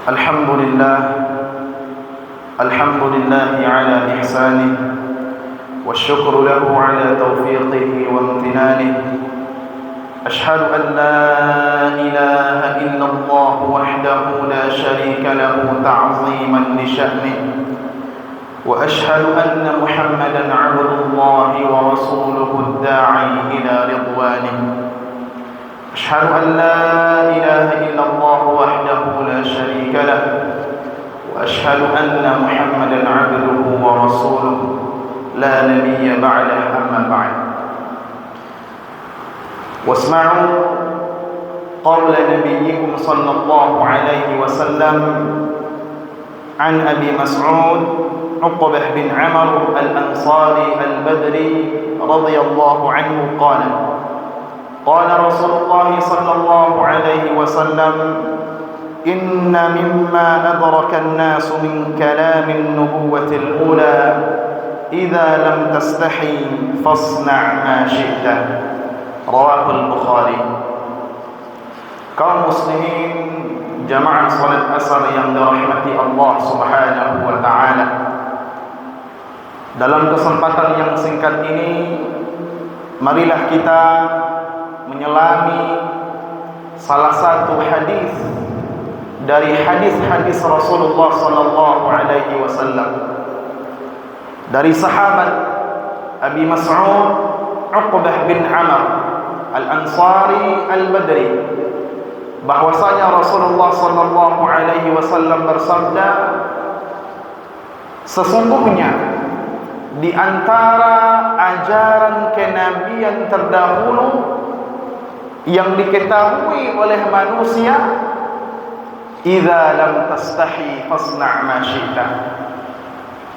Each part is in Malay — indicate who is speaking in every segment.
Speaker 1: الحمد لله الحمد لله على إحسانه والشكر له على توفيقه وامتنانه. أشهد أن لا إله إلا الله وحده لا شريك له تعظيما لشأنه، وأشهد أن محمدا عبد الله ورسوله الداعي إلى رضوانه. أشهد أن لا إله إلا الله وحده لا شريك له، وأشهد أن محمدا عبده ورسوله لا نبي بعده. أما بعد، واسمعوا قول نبيكم صلى الله عليه وسلم عن أبي مسعود عقبة بن عمرو الأنصاري البدري رضي الله عنه قال: قال رسول الله صلى الله عليه وسلم: إن مما أدرك الناس من كلام النبوة الأولى إذا لم تستحي فاصنع ما شئت. رواه البخاري. Kaum muslimin jamaah salat asar yang dirahmati Allah Subhanahu wa taala, dalam kesempatan yang singkat ini marilah kita menyelami salah satu hadis dari hadis-hadis Rasulullah sallallahu alaihi wasallam dari sahabat Abi Mas'ud Uqbah bin Amr Al-Ansari Al-Badri, bahwasanya Rasulullah sallallahu alaihi wasallam bersabda, sesungguhnya di antara ajaran kenabian terdahulu yang diketahui oleh manusia, idza lam tastahi fasna' ma syi'ta.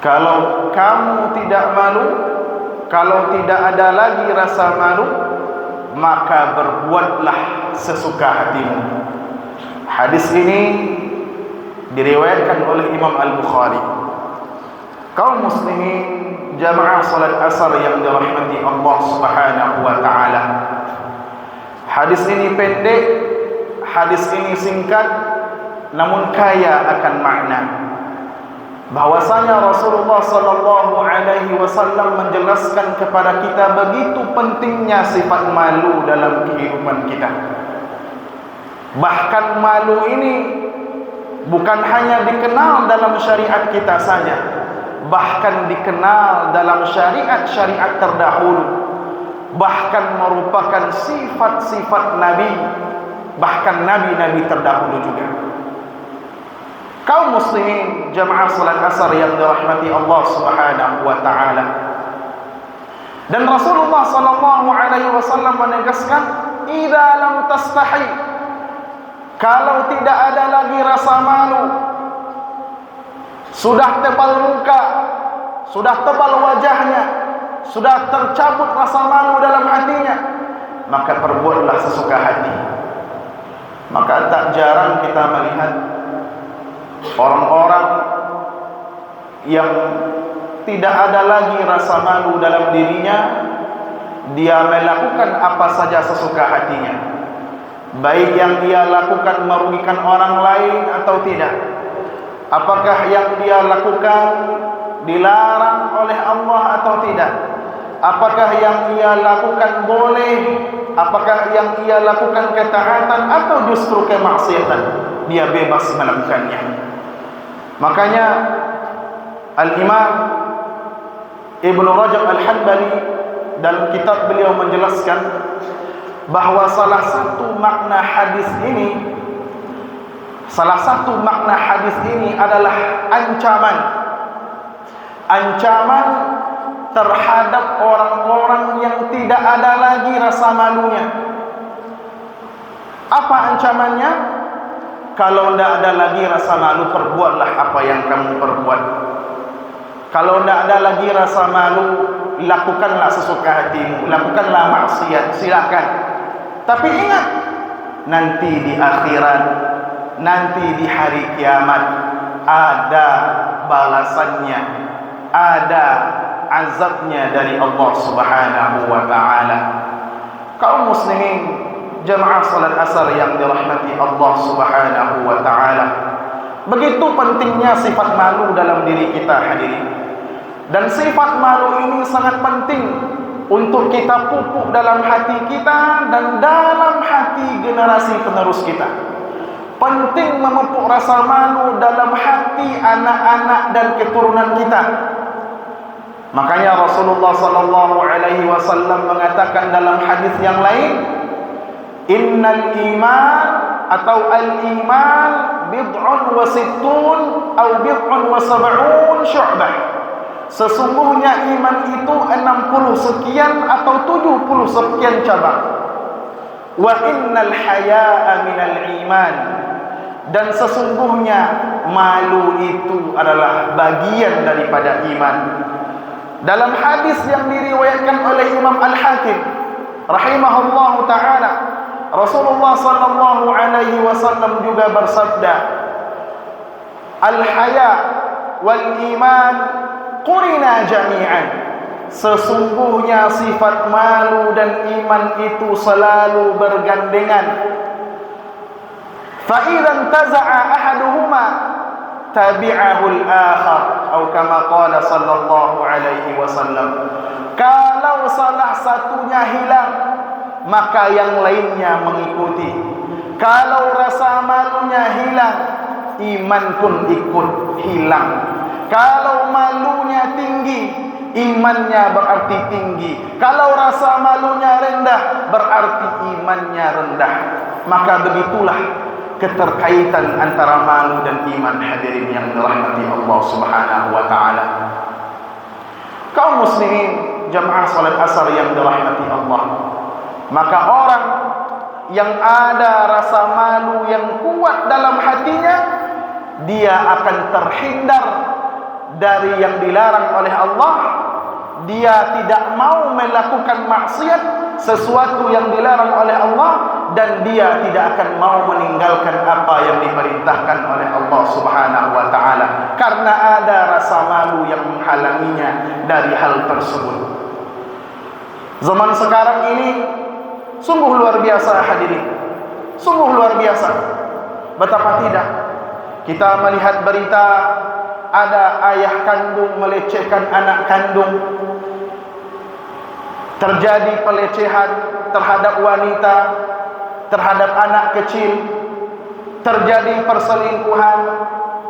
Speaker 1: Kalau kamu tidak malu, kalau tidak ada lagi rasa malu, maka berbuatlah sesuka hatimu. Hadis ini diriwayatkan oleh Imam Al-Bukhari. Kaum muslimin jamaah salat asar yang dirahmati Allah Subhanahu wa taala, hadis ini pendek, hadis ini singkat, namun kaya akan makna. Bahwasanya Rasulullah sallallahu alaihi wasallam menjelaskan kepada kita begitu pentingnya sifat malu dalam kehidupan kita. Bahkan malu ini bukan hanya dikenal dalam syariat kita saja, bahkan dikenal dalam syariat-syariat terdahulu, bahkan merupakan sifat-sifat Nabi, bahkan Nabi-Nabi terdahulu juga. Kaum muslimin jamaah salat asar yang dirahmati Allah Subhanahu wa taala, dan Rasulullah sallallahu alaihi wasallam menegaskan, idza lam tastahi, kalau tidak ada lagi rasa malu, sudah tebal muka, sudah tebal wajahnya, sudah tercabut rasa malu dalam hatinya, maka perbuatlah sesuka hati. Maka tak jarang kita melihat orang-orang yang tidak ada lagi rasa malu dalam dirinya, dia melakukan apa saja sesuka hatinya, baik yang dia lakukan merugikan orang lain atau tidak. Apakah yang dia lakukan dilarang oleh Allah atau tidak? Apakah yang ia lakukan boleh? Apakah yang ia lakukan ketaatan atau justru kemaksiatan? Dia bebas melakukannya. Makanya Al-Imam Ibnu Rajab Al-Hanbali dalam kitab beliau menjelaskan bahwa salah satu makna hadis ini adalah ancaman terhadap orang-orang yang tidak ada lagi rasa malunya. Apa ancamannya? Kalau tidak ada lagi rasa malu, perbuatlah apa yang kamu perbuat. Kalau tidak ada lagi rasa malu, lakukanlah sesuka hatimu, lakukanlah maksiat, silakan. Tapi ingat, nanti di akhirat, nanti di hari kiamat, ada balasannya, ada azabnya dari Allah Subhanahu wa taala. Kaum muslimin jamaah salat asar yang dirahmati Allah Subhanahu wa taala, Begitu pentingnya sifat malu dalam diri kita, hadirin. Dan sifat malu ini sangat penting untuk kita pupuk dalam hati kita dan dalam hati generasi penerus kita. Penting memupuk rasa malu dalam hati anak-anak dan keturunan kita. Makanya Rasulullah sallallahu alaihi wasallam mengatakan dalam hadis yang lain, innal iman atau al-iman bid'un wa sittun atau bid'un wa sab'un syu'bah. Sesungguhnya iman itu 60 sekian atau 70 sekian cabang. Wa innal haya'a minal iman. Dan sesungguhnya malu itu adalah bagian daripada iman. Dalam hadis yang diriwayatkan oleh Imam Al-Hakim rahimahullahu ta'ala, Rasulullah sallallahu alaihi wasallam juga bersabda, al-haya wal iman qurina jami'an. Sesungguhnya sifat malu dan iman itu selalu bergandengan. Fa idza taza'a ahaduhuma tabi'ahu al-akhar atau kama qala sallallahu alaihi wasallam. Kalau salah satunya hilang, maka yang lainnya mengikuti. Kalau rasa malunya hilang, iman pun ikut hilang. Kalau malunya tinggi, imannya berarti tinggi. Kalau rasa malunya rendah, berarti imannya rendah. Maka begitulah keterkaitan antara malu dan iman, hadirin yang dirahmati Allah Subhanahu wa taala. Kaum muslimin jamaah salat asar yang dirahmati Allah, maka orang yang ada rasa malu yang kuat dalam hatinya, dia akan terhindar dari yang dilarang oleh Allah. Dia tidak mau melakukan maksiat, sesuatu yang dilarang oleh Allah, dan dia tidak akan mau meninggalkan apa yang diperintahkan oleh Allah Subhanahu wa taala, karena ada rasa malu yang menghalanginya dari hal tersebut. Zaman sekarang ini sungguh luar biasa, hadirin. Sungguh luar biasa. Betapa tidak kita melihat berita ada ayah kandung melecehkan anak kandung, terjadi pelecehan terhadap wanita, terhadap anak kecil, terjadi perselingkuhan,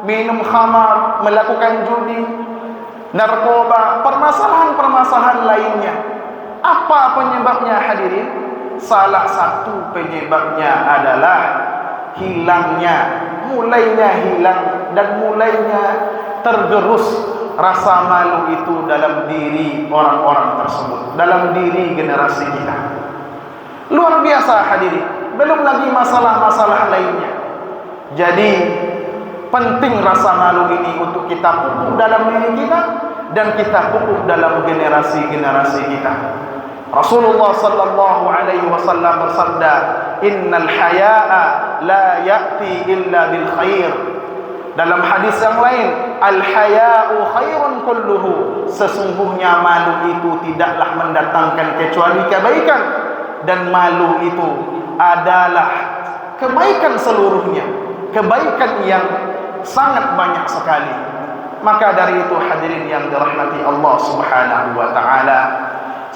Speaker 1: minum khamar, melakukan judi, narkoba, permasalahan-permasalahan lainnya. Apa penyebabnya, hadirin? Salah satu penyebabnya adalah hilangnya, mulainya hilang dan mulainya tergerus rasa malu itu dalam diri orang-orang tersebut, dalam diri generasi kita. Luar biasa, hadirin. Belum lagi masalah-masalah lainnya. Jadi penting rasa malu ini untuk kita pupuk dalam diri kita dan kita pupuk dalam generasi-generasi kita. Rasulullah sallallahu alaihi wasallam bersabda, innal haya'a la ya'ti illa bil khair. Dalam hadis yang lain, al-haya'u khairun kulluhu. Sesungguhnya malu itu tidaklah mendatangkan kecuali kebaikan, dan malu itu adalah kebaikan seluruhnya, kebaikan yang sangat banyak sekali. Maka dari itu, hadirin yang dirahmati Allah Subhanahu wa taala,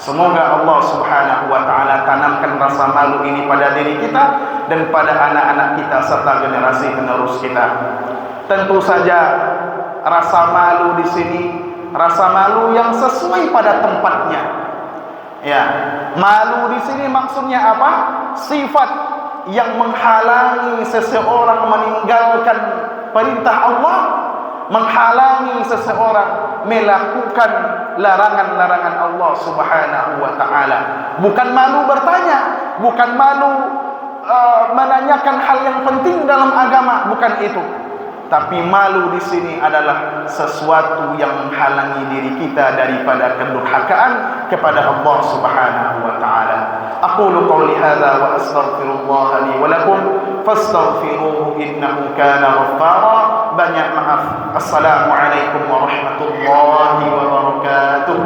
Speaker 1: semoga Allah Subhanahu wa taala tanamkan rasa malu ini pada diri kita dan pada anak-anak kita serta generasi penerus kita. Tentu saja rasa malu di sini rasa malu yang sesuai pada tempatnya. Ya, malu di sini maksudnya apa? Sifat yang menghalangi seseorang meninggalkan perintah Allah, menghalangi seseorang melakukan larangan-larangan Allah Subhanahu wa taala. Bukan malu bertanya, bukan malu menanyakan hal yang penting dalam agama, bukan itu. Tapi malu di sini adalah sesuatu yang menghalangi diri kita daripada kedurhakaan kepada Allah Subhanahu wa taala. Aqulu qawli hadza wa astaghfirullah li wa lakum fastaghfiruhu innahu kana ghaffara. Banyak maaf. Assalamualaikum warahmatullahi wabarakatuh.